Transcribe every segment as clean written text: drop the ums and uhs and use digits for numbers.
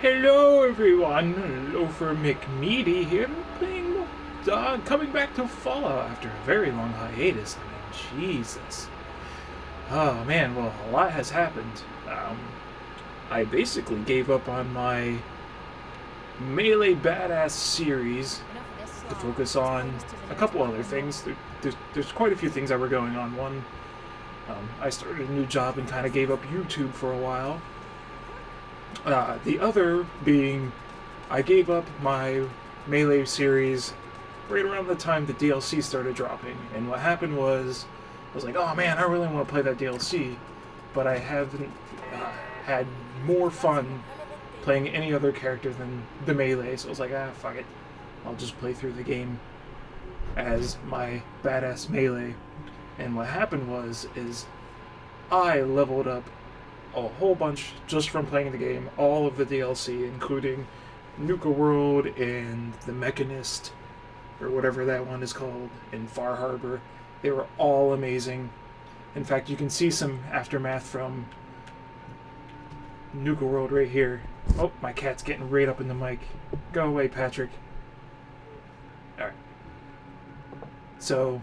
Hello everyone, LoaphMeat here, playing, coming back to Fallout after a very long hiatus. I mean, Jesus. Oh man, well, a lot has happened. I basically gave up on my melee badass series to focus on a couple other things. There's quite a few things that were going on. One, I started a new job and kind of gave up YouTube for a while. The other being, I gave up my Melee series right around the time the DLC started dropping. And what happened was, I was like, oh man, I really want to play that DLC, but I haven't had more fun playing any other character than the Melee. So I was like, fuck it. I'll just play through the game as my badass Melee. And what happened is I leveled up a whole bunch just from playing the game, all of the DLC, including Nuka World and the Mechanist, or whatever that one is called, in Far Harbor. They were all amazing. In fact, you can see some aftermath from Nuka World right here. Oh, my cat's getting right up in the mic. Go away, Patrick. Alright. So,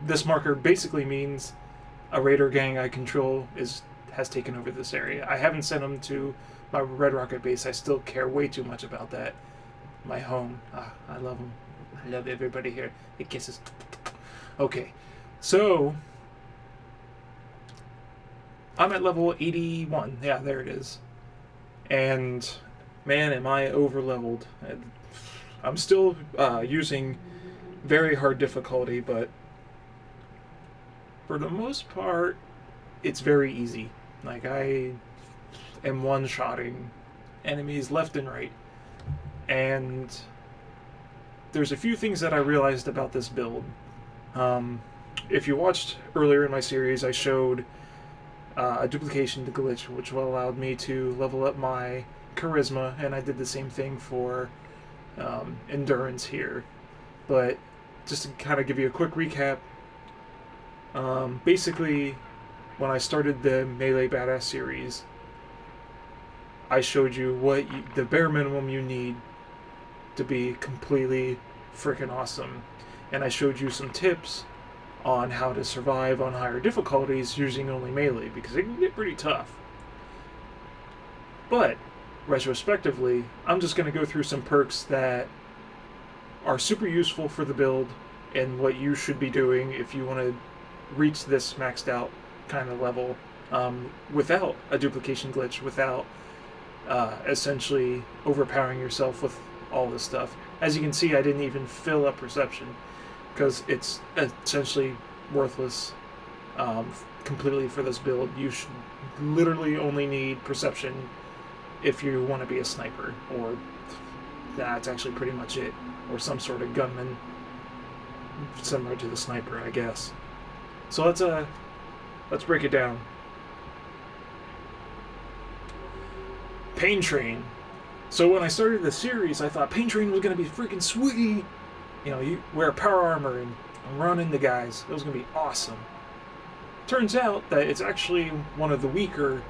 this marker basically means a raider gang I control has taken over this area. I haven't sent them to my Red Rocket base. I still care way too much about that. My home. I love them. I love everybody here. The kisses. Okay, so I'm at level 81. Yeah, there it is. And man, am I over leveled. I'm still using very hard difficulty, but for the most part, it's very easy. Like, I am one-shotting enemies left and right. And there's a few things that I realized about this build. If you watched earlier in my series, I showed a duplication glitch, which allowed me to level up my charisma, and I did the same thing for endurance here. But just to kind of give you a quick recap, basically, when I started the Melee Badass series, I showed you the bare minimum you need to be completely freaking awesome. And I showed you some tips on how to survive on higher difficulties using only melee, because it can get pretty tough. But, retrospectively, I'm just going to go through some perks that are super useful for the build and what you should be doing if you want to reach this maxed out kind of level without a duplication glitch, without essentially overpowering yourself with all this stuff. As you can see, I didn't even fill up perception because it's essentially worthless completely for this build. You should literally only need perception if you want to be a sniper, or that's actually pretty much it, or some sort of gunman similar to the sniper, I guess. So let's break it down. Pain Train. So when I started the series, I thought Pain Train was going to be freaking sweet. You know, you wear power armor and run into guys. It was going to be awesome. Turns out that it's actually one of the weaker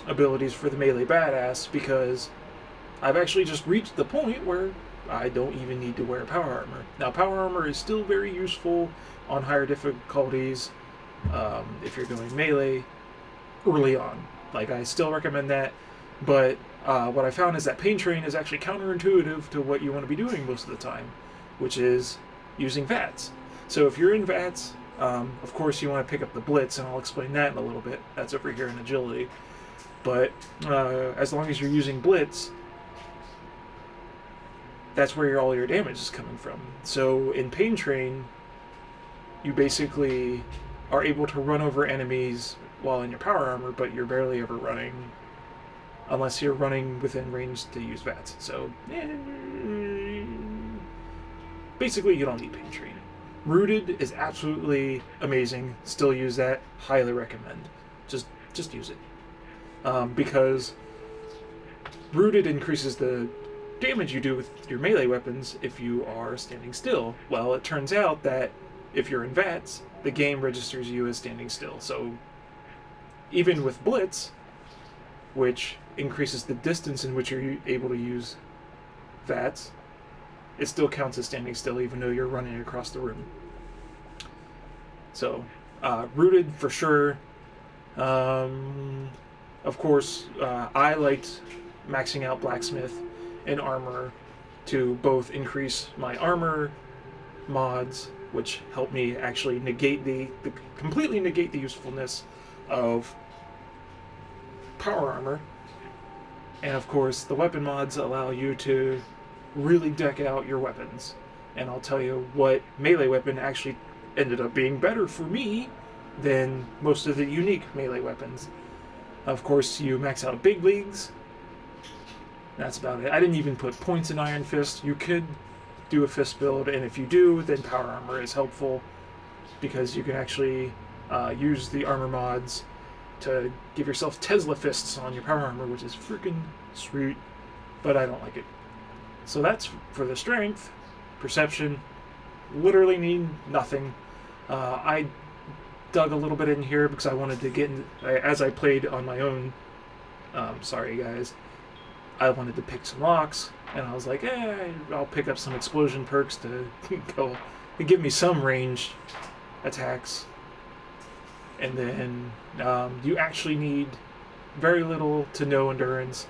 abilities for the Melee Badass, because I've actually just reached the point where I don't even need to wear power armor. Now, power armor is still very useful on higher difficulties if you're going melee early on. Like, I still recommend that, but what I found is that Pain Train is actually counterintuitive to what you want to be doing most of the time, which is using VATS. So if you're in VATS, of course you want to pick up the Blitz, and I'll explain that in a little bit. That's over here in Agility. But as long as you're using Blitz, that's where all your damage is coming from. So in Pain Train, you basically are able to run over enemies while in your power armor, but you're barely ever running unless you're running within range to use VATS. So basically you don't need Pain Train. Rooted is absolutely amazing. Still use that. Highly recommend. Just use it. Because Rooted increases the damage you do with your melee weapons if you are standing still. Well, it turns out that if you're in VATS, the game registers you as standing still. So even with Blitz, which increases the distance in which you're able to use VATS. It still counts as standing still, even though you're running across the room. So, rooted for sure. Of course, I liked maxing out blacksmith and armor to both increase my armor mods, which help me actually negate completely negate the usefulness of power armor. And of course, the weapon mods allow you to really deck out your weapons. And I'll tell you what melee weapon actually ended up being better for me than most of the unique melee weapons. Of course, you max out big leagues. That's about it. I didn't even put points in Iron Fist. You could do a fist build, and if you do, then power armor is helpful because you can actually use the armor mods to give yourself Tesla fists on your power armor, which is freaking sweet, but I don't like it. So that's for the strength. Perception, literally need nothing. I dug a little bit in here because I wanted to get in, as I played on my own, sorry guys, I wanted to pick some locks, and I was like, I'll pick up some explosion perks to go to give me some ranged attacks. And then you actually need very little to no endurance.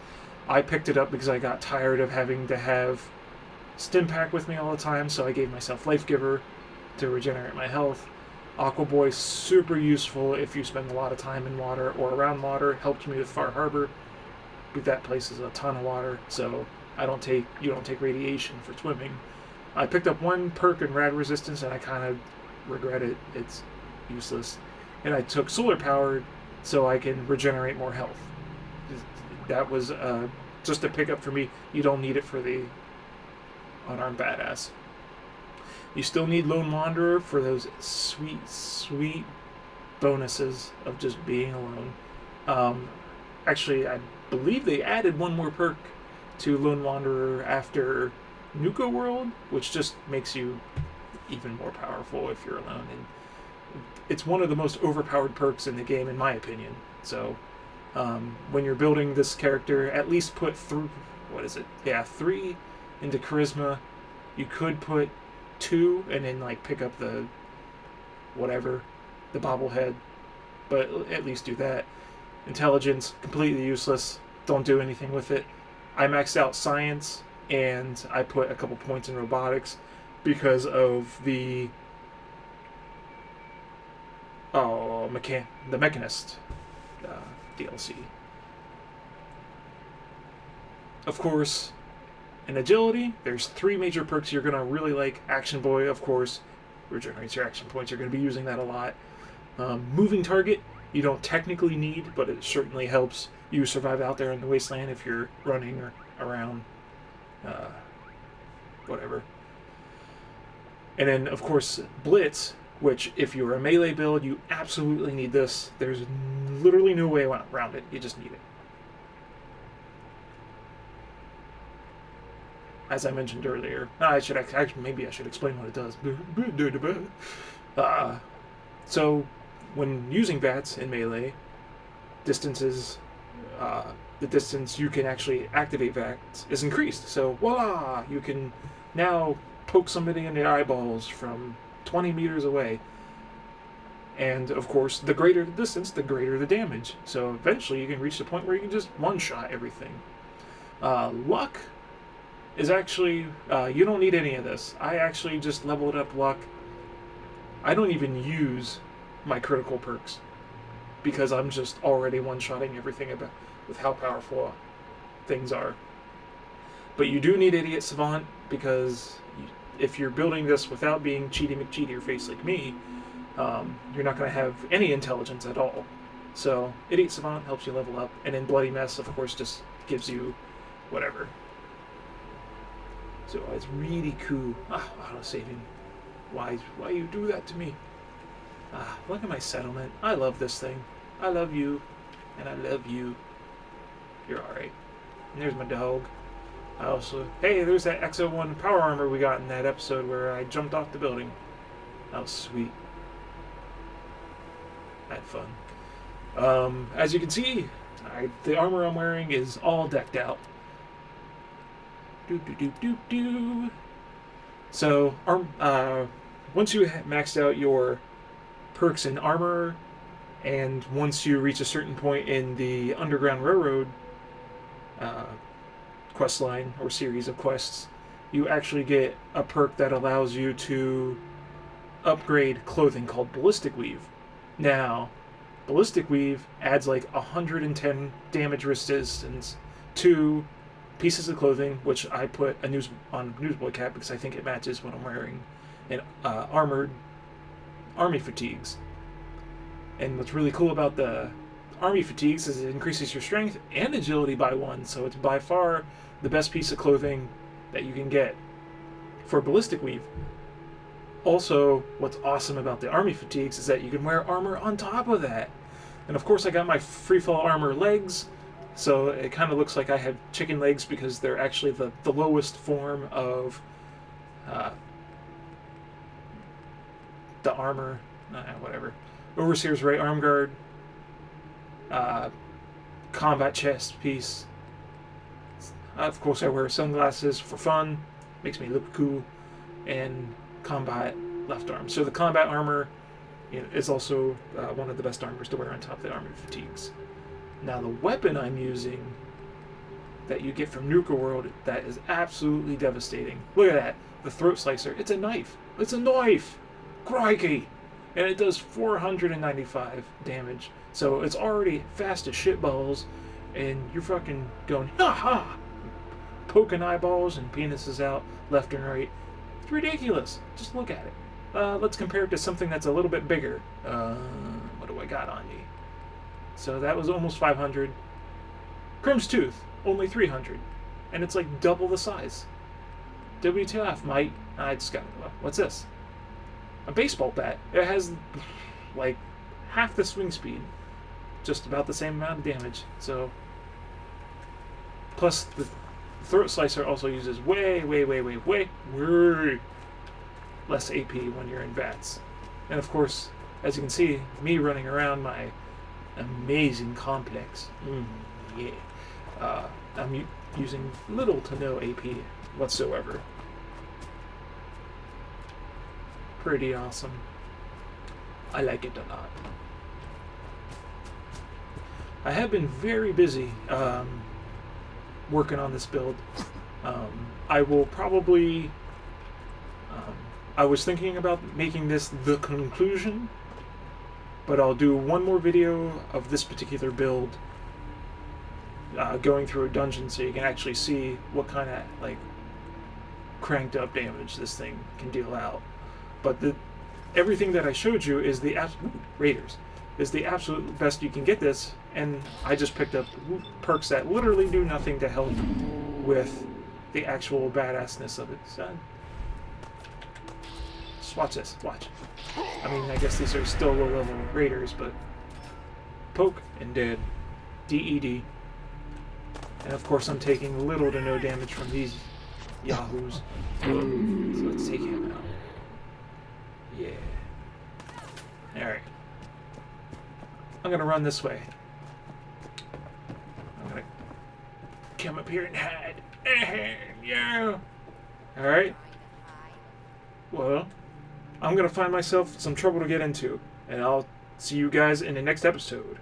I picked it up because I got tired of having to have Stim Pack with me all the time, so I gave myself Life Giver to regenerate my health. Aqua Boy, super useful if you spend a lot of time in water or around water. Helped me with Far Harbor. But that place is a ton of water, so you don't take radiation for swimming. I picked up one perk in Rad Resistance, and I kind of regret it. It's useless. And I took Solar Powered so I can regenerate more health. That was just a pickup for me. You don't need it for the Unarmed Badass. You still need Lone Wanderer for those sweet, sweet bonuses of just being alone. Actually, I believe they added one more perk to Lone Wanderer after Nuka World, which just makes you even more powerful if you're alone. And it's one of the most overpowered perks in the game, in my opinion. So, when you're building this character, at least put 3 into Charisma. You could put 2 and then pick up the bobblehead, but at least do that. Intelligence, completely useless. Don't do anything with it. I maxed out science, and I put a couple points in robotics because of the Mechanist DLC. Of course, in agility, there's 3 major perks you're going to really like. Action Boy, of course, regenerates your action points. You're going to be using that a lot. Moving target, you don't technically need, but it certainly helps you survive out there in the wasteland if you're running or around, whatever. And then, of course, Blitz, which if you're a melee build, you absolutely need this. There's literally no way around it. You just need it. As I mentioned earlier, maybe I should explain what it does. So, when using VATS in melee, the distance you can actually activate VATS is increased. So, voila! You can now poke somebody in the eyeballs from 20 meters away. And, of course, the greater the distance, the greater the damage. So, eventually you can reach the point where you can just one-shot everything. Luck is actually, you don't need any of this. I actually just leveled up luck. I don't even use my critical perks because I'm just already one-shotting everything with how powerful things are. But you do need Idiot Savant because if you're building this without being Cheaty McCheaty your face like me, you're not going to have any intelligence at all. So Idiot Savant helps you level up, and then Bloody Mess, of course, just gives you whatever. So it's really cool. Auto-saving. Why you do that to me? Look at my settlement. I love this thing. I love you. And I love you. You're alright. And there's my dog. Hey, there's that XO1 power armor we got in that episode where I jumped off the building. That was sweet. I had fun. As you can see, The armor I'm wearing is all decked out. Do. So, once you maxed out your perks and armor, and once you reach a certain point in the Underground Railroad uh, quest line or series of quests, you actually get a perk that allows you to upgrade clothing called Ballistic Weave. Now, Ballistic Weave adds like 110 damage resistance to pieces of clothing, which I put on Newsboy Cap because I think it matches what I'm wearing, and armored army fatigues. And what's really cool about the army fatigues is it increases your strength and agility by 1, so it's by far the best piece of clothing that you can get for Ballistic Weave. Also, what's awesome about the army fatigues is that you can wear armor on top of that. And of course I got my freefall armor legs, so it kind of looks like I have chicken legs because they're actually the lowest form of the armor, whatever. Overseer's right arm guard, combat chest piece. Of course I wear sunglasses for fun, makes me look cool, and combat left arm. So the combat armor is also one of the best armors to wear on top of the armor fatigues. Now the weapon I'm using that you get from Nuka World that is absolutely devastating. Look at that. The throat slicer. It's a knife. It's a knife! Crikey! And it does 495 damage. So it's already fast as shitballs, and you're fucking going, ha ha! Poking eyeballs and penises out left and right. It's ridiculous. Just look at it. Let's compare it to something that's a little bit bigger. What do I got on me? So that was almost 500. Crim's Tooth, only 300. And it's like double the size. WTF, mate? I just got, what's this? A baseball bat. It has like half the swing speed. Just about the same amount of damage. So, plus the throat slicer also uses way less AP when you're in VATS. And of course, as you can see, me running around my amazing complex. Yeah. I'm using little to no AP whatsoever. Pretty awesome. I like it a lot. I have been very busy working on this build. I will probably... I was thinking about making this the conclusion, but I'll do one more video of this particular build going through a dungeon so you can actually see what kind of like cranked up damage this thing can deal out. But everything that I showed you is the Raiders is the absolute best you can get this, and I just picked up perks that literally do nothing to help with the actual badassness of it. So, just watch this. Watch. I mean, I guess these are still low-level Raiders, but poke and dead. DED. And of course I'm taking little to no damage from these yahoos. So let's take him out. Yeah. Alright. I'm gonna run this way. I'm gonna come up here and hide. Yeah. Alright. Well, I'm gonna find myself some trouble to get into, and I'll see you guys in the next episode.